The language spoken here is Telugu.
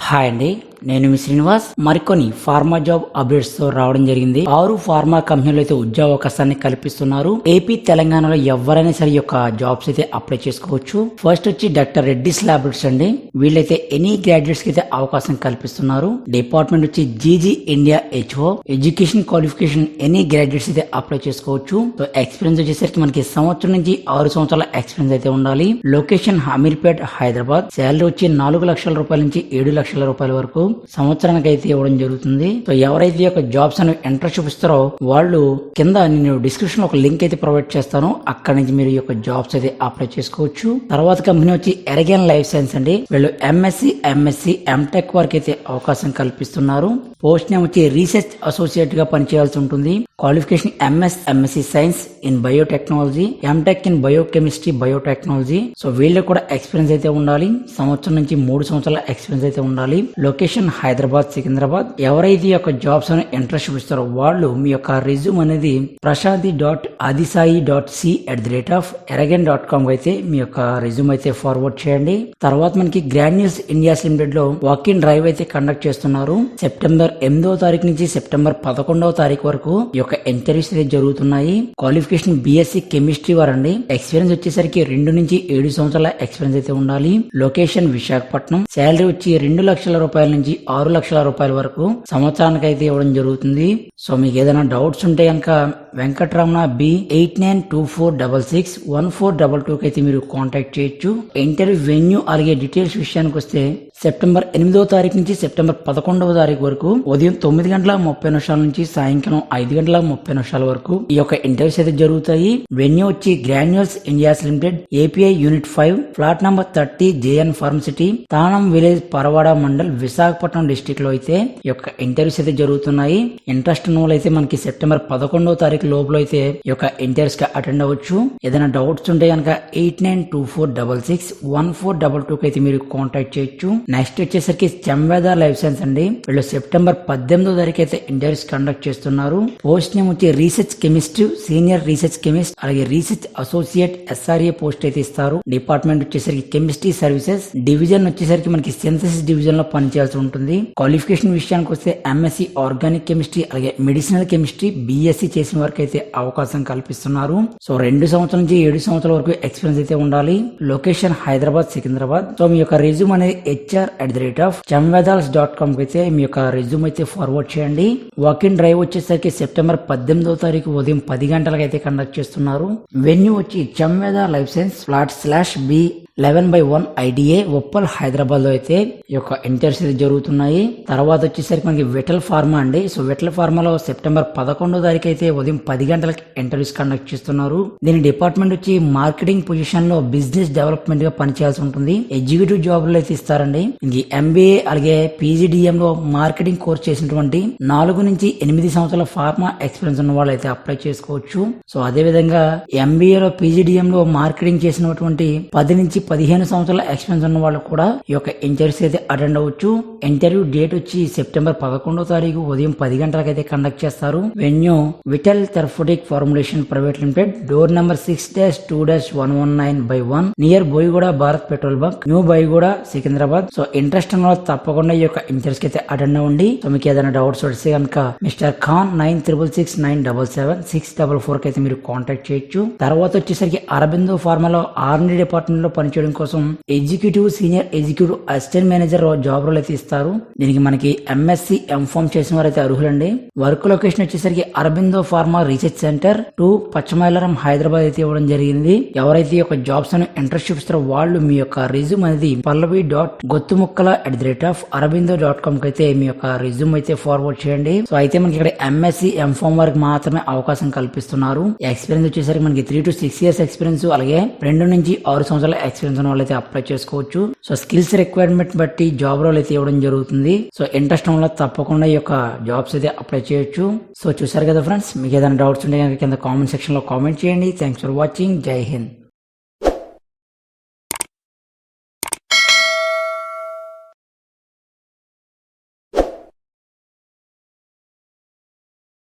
హాయ్ అండి, నేను మీ శ్రీనివాస్. మరికొన్ని ఫార్మా జాబ్ అప్డేట్స్ తో రావడం జరిగింది. 6 ఫార్మా కంపెనీలు అయితే ఉద్యోగ అవకాశాన్ని కల్పిస్తున్నారు. ఏపీ తెలంగాణలో ఎవరైనా సరే యొక్క జాబ్స్ అయితే అప్లై చేసుకోవచ్చు. ఫస్ట్ వచ్చి డాక్టర్ రెడ్డిస్ ల్యాబొరేటరీస్ అండి. వీళ్ళైతే ఎనీ గ్రాడ్యుయేట్స్ కి అయితే అవకాశం కల్పిస్తున్నారు. డిపార్ట్మెంట్ వచ్చి GG India HO. Education qualification any graduates అయితే అప్లై చేసుకోవచ్చు. సో ఎక్స్పీరియన్స్ వచ్చేసరికి మనకి సంవత్సరం నుంచి 6 సంవత్సరాల ఎక్స్పీరియన్స్ అయితే ఉండాలి. లొకేషన్ అమీర్పేట్ హైదరాబాద్. శాలరీ వచ్చి 4 లక్షల రూపాయల నుంచి 7 లక్షల రూపాయల వరకు సంవత్సరానికి అయితే ఇవ్వడం జరుగుతుంది. సో ఎవరైతే యొక్క జాబ్స్ అని ఇంట్రెస్ట్ చూపిస్తారో వాళ్ళు కింద నేను డిస్క్రిప్షన్ లో ఒక లింక్ అయితే ప్రొవైడ్ చేస్తాను. అక్కడ నుంచి మీరు యొక్క జాబ్స్ అయితే అప్లై చేసుకోవచ్చు. తర్వాత కంపెనీ వచ్చి ఎరగన్ లైఫ్ సైన్స్ అండి. వీళ్ళు ఎంఎస్సి ఎంటెక్ వరకు అయితే అవకాశం కల్పిస్తున్నారు. పోస్ట్ నేమ్ వచ్చి రీసెర్చ్ అసోసియేట్ గా పనిచేయాల్సి ఉంటుంది. Qualification MSc science in biotechnology, MTech in biochemistry biotechnology. So వీళ్ళు కూడా ఎక్స్పీరియన్స్ అయితే ఉండాలి. సంవత్సరం నుంచి 3 సంవత్సరాల ఎక్స్పీరియన్స్ అయితే ఉండాలి. లొకేషన్ హైదరాబాద్, సికింద్రాబాద్. ఎవరైతే యొక్క జాబ్స్ అని ఇంట్రెస్ట్ చూపిస్తారో వాళ్ళు మీ యొక్క రెజ్యూమ్ అనేది prashadi.adisai.c@eragon.com అయితే మీ యొక్క రెజ్యూమ్ అయితే ఫార్వర్డ్ చేయండి. తర్వాత మనకి గ్రాన్యూల్స్ ఇండియా లిమిటెడ్ లో వాక్ ఇన్ డ్రైవ్ అయితే కండక్ట్ చేస్తున్నారు. సెప్టెంబర్ 8వ తారీఖు నుంచి సెప్టెంబర్ 11వ తారీఖు వరకు ఈ యొక్క ఇంటర్వ్యూస్ అయితే జరుగుతున్నాయి. క్వాలిఫికేషన్ బిఎస్సి కెమిస్ట్రీ వారండి. ఎక్స్పీరియన్స్ వచ్చేసరికి 2 నుంచి 7 సంవత్సరాల ఎక్స్పీరియన్స్ అయితే ఉండాలి. లొకేషన్ విశాఖపట్నం. శాలరీ వచ్చి 2 లక్షల రూపాయల నుంచి 6 లక్షల రూపాయల వరకు సంవత్సరానికి అయితే ఇవ్వడం జరుగుతుంది. సో మీకు ఏదైనా డౌట్స్ ఉంటే కనుక వెంకటరమణ B8924661422 అయితే మీరు కాంటాక్ట్ చేయొచ్చు. ఇంటర్వ్యూ వెన్యూ అలాగే డీటెయిల్స్ విషయానికి వస్తే సెప్టెంబర్ 8వ తారీఖు నుంచి సెప్టెంబర్ 11వ తారీఖు వరకు ఉదయం 9:30 నుంచి సాయంకాలం 5:30 వరకు ఈ యొక్క ఇంటర్వ్యూస్ అయితే జరుగుతాయి. వెన్యూ వచ్చి Granules India Limited, API unit 5, flat number 30, JN pharm city, Thanam village, Parawada mandal, Visakhapatnam district లో అయితే ఈ యొక్క ఇంటర్వ్యూస్ అయితే జరుగుతున్నాయి. ఇంట్రెస్ట్ ఉన్న అయితే మనకి సెప్టెంబర్ 11వ తారీఖు లోపల అయితే ఈ యొక్క ఇంటర్వ్యూస్ కి అటెండ్ అవ్వచ్చు. ఏదైనా డౌట్స్ ఉంటే కనుక 8924661422 అయితే మీరు కాంటాక్ట్ చేయొచ్చు. నెక్స్ట్ వచ్చేసరికి చెంవేద లైఫ్ సైన్స్ అండి. వీళ్ళు సెప్టెంబర్ 18వ తారీఖు అయితే ఇంటర్వ్యూస్ కండక్ట్ చేస్తున్నారు. పోస్ట్ నేమ్ వచ్చి research chemist, senior research chemist అలాగే రీసెర్చ్ అసోసియేట్ ఎస్ఆర్ఏ పోస్ట్ అయితే ఇస్తారు. డిపార్ట్మెంట్ వచ్చేసరికి కెమిస్ట్రీ సర్వీసెస్. డివిజన్ వచ్చేసరికి మనకి సింథసిస్ డివిజన్ లో పనిచేయాల్సి ఉంటుంది. క్వాలిఫికేషన్ విషయానికి వస్తే ఎంఎస్సి ఆర్గానిక్ కెమిస్ట్రీ అలాగే మెడిసినల్ కెమిస్ట్రీ బిఎస్సి చేసిన వరకు అయితే అవకాశం కల్పిస్తున్నారు. సో 2 సంవత్సరాల నుంచి 7 సంవత్సరాల వరకు ఎక్స్పీరియన్స్ అయితే ఉండాలి. లొకేషన్ హైదరాబాద్, సికింద్రాబాద్. సో మీ యొక్క రెజ్యూమ్ అనేది hr@chamvedals.com అయితే మీ యొక్క రెజ్యూమ్ అయితే ఫార్వర్డ్ చేయండి. వాక్ ఇన్ డ్రైవ్ వచ్చేసరికి సెప్టెంబర్ 18వ తారీఖు ఉదయం 10 గంటలకు అయితే కండక్ట్ చేస్తున్నారు. వెన్యూ వచ్చి చెంవేద లైఫ్ సైన్స్, ఫ్లాట్/B 11/1 ఐడిఏ, ఉప్పల్, హైదరాబాద్ లో అయితే ఈ యొక్క ఇంటర్వ్యూస్ అయితే జరుగుతున్నాయి. తర్వాత వచ్చేసరికి మనకి విటల్ ఫార్మా అండి. సో విటల్ ఫార్మాలో సెప్టెంబర్ 11వ తారీఖు అయితే ఉదయం 10 గంటలకు ఇంటర్వ్యూస్ కండక్ట్ చేస్తున్నారు. దీని డిపార్ట్మెంట్ వచ్చి మార్కెటింగ్ పొజిషన్ లో బిజినెస్ డెవలప్మెంట్ గా పనిచేయాల్సి ఉంటుంది. ఎగ్జిక్యూటివ్ జాబ్ అయితే ఇస్తారండి. ఇది ఎంబీఏ అలాగే పీజీడీఎం లో మార్కెటింగ్ కోర్స్ చేసినటువంటి 4 నుంచి 8 సంవత్సరాల ఫార్మా ఎక్స్పీరియన్స్ ఉన్న వాళ్ళు అయితే అప్లై చేసుకోవచ్చు. సో అదే విధంగా ఎంబీఏ లో పీజీడీఎం లో మార్కెటింగ్ చేసినటువంటి 10 నుంచి 15 సంవత్సరాల ఎక్స్పీరియన్స్ ఉన్న వాళ్ళు కూడా ఈ యొక్క ఇంటర్వ్యూస్ అయితే అటెండ్ అవ్వచ్చు. ఇంటర్వ్యూ డేట్ వచ్చి సెప్టెంబర్ 11వ తారీఖు ఉదయం 10 గంటలకు అయితే కండక్ట్ చేస్తారు. Venue vital therapeutic formulation private limited, door number 6-2-119/1, near Boiguda Bharat petrol bunk, new Boiguda, Secunderabad. So interest ఉన్న వాళ్ళు తప్పకుండా ఈ యొక్క ఇంటర్వ్యూస్ కి అయితే అటెండ్ అవ్వండి. సో మీకు ఏదైనా డౌట్స్ వస్తే కనుక మిస్టర్ ఖాన్ 9669776644 కి అయితే మీరు కాంటాక్ట్ చేయొచ్చు. తర్వాత వచ్చేసరికి అరబిందో ఫార్మాలో R&D డిపార్ట్మెంట్ లో పనిచేయడం కోసం executive, senior executive assistant manager job role అయితే ఇస్తారు. దీనికి మనకి ఎంఎస్సి ఎంఫార్మ్ చేసిన వారు అయితే అర్హులండి. వర్క్ లొకేషన్ వచ్చేసరికి Aurobindo pharma research centre 2, Pashamylaram, Hyderabad అయితే ఇవ్వడం జరిగింది. ఎవరైతే ఈ యొక్క జాబ్స్ అని ఇంట్రెస్ట్ చూపిస్తారో వాళ్ళు మీ యొక్క రెజ్యూమ్ అనేది pallavi.gottumukala@arabindo.com కి అయితే మీ యొక్క రెజ్యూమ్ అయితే ఫార్వర్డ్ చేయండి. సో అయితే మనకి ఇక్కడ ఎంఎస్సి ఎంఫార్మ్ వరకు మాత్రమే అవకాశం కల్పిస్తున్నారు. ఎక్స్పీరియన్స్ వచ్చేసరికి మనకి 3 to 6 years ఎక్స్పీరియన్స్ అలాగే 2 నుంచి 6 సంవత్సరాల ఎక్స్పీరియన్స్ ఉన్న వాళ్ళైతే అప్లై చేసుకోవచ్చు. సో స్కిల్స్ రిక్వైర్మెంట్ బట్టి జాబ్ రోల్ అయితే ఇవ్వడం జరుగుతుంది. సో ఇంట్రెస్ట్ ఉన్న తప్పకుండా ఈ యొక్క జాబ్స్ అయితే అప్లై చేయొచ్చు. సో చూసారు కదా ఫ్రెండ్స్, మీకు ఏదైనా డౌట్స్ ఉంటే కనుక కింద కామెంట్ సెక్షన్ లో కామెంట్ చేయండి. Thanks for watching. జై హింద్.